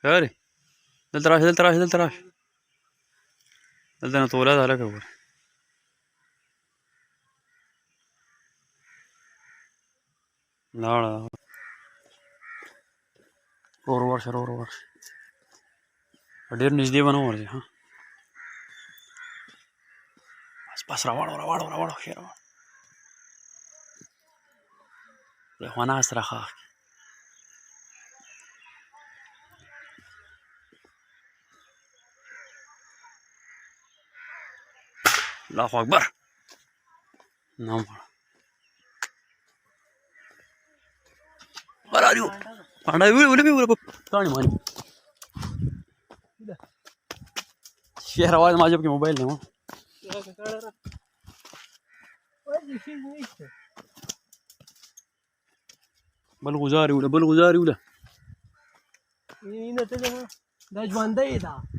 अरे दिल तराश दिल तराश दिल तराश दिल तना तोला था लगा ऊपर लाड़ा और वर्ष डेर निजदी बनो और हाँ बस बस रवाड़ो शेर होना रखा अल्लाह अकबर नाम पड़ा अरे पांडा भी कहानी मानी शेर आवाज माजब के मोबाइल ने बल गुजारी उड़ा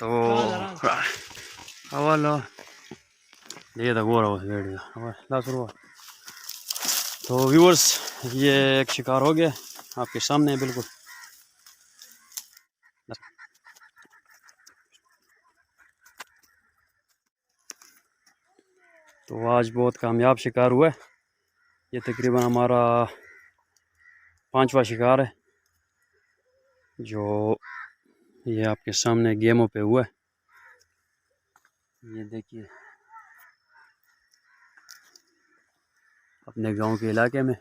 तो हवाला ये था गोरा वीडियो तो व्यूअर्स ये एक शिकार हो गया आपके सामने बिल्कुल तो आज बहुत कामयाब शिकार हुआ है ये तकरीबन हमारा 5वां शिकार है जो ये आपके सामने गेमों पे हुआ है ये देखिए अपने गांव के इलाके में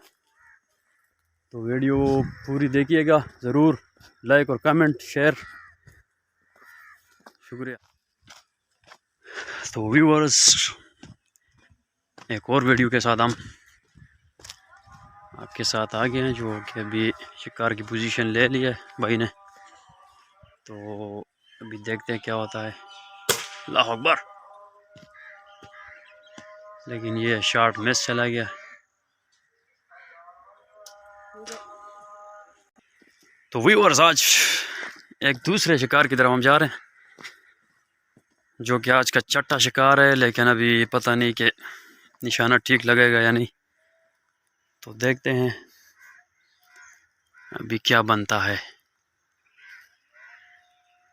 तो वीडियो पूरी देखिएगा ज़रूर लाइक और कमेंट शेयर शुक्रिया तो व्यूअर्स एक और वीडियो के साथ हम आपके साथ आ गए हैं जो कि अभी शिकार की पोजीशन ले लिया है भाई ने तो अभी देखते हैं क्या होता है अल्लाह अकबर लेकिन ये शॉट मिस चला गया तो व्यूअर्स आज एक दूसरे शिकार की तरफ हम जा रहे हैं जो कि आज का छठा शिकार है लेकिन अभी पता नहीं कि निशाना ठीक लगेगा या नहीं तो देखते हैं अभी क्या बनता है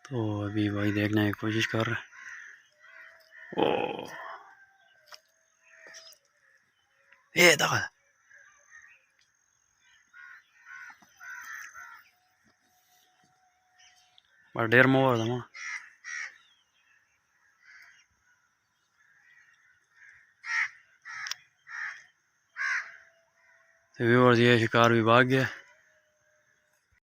तो अभी भाई देखने की कोशिश कर रहे हैं ओ ये देखा बड़ा ढेर मोर था तो व्यूअर्स ये शिकार भी भाग गया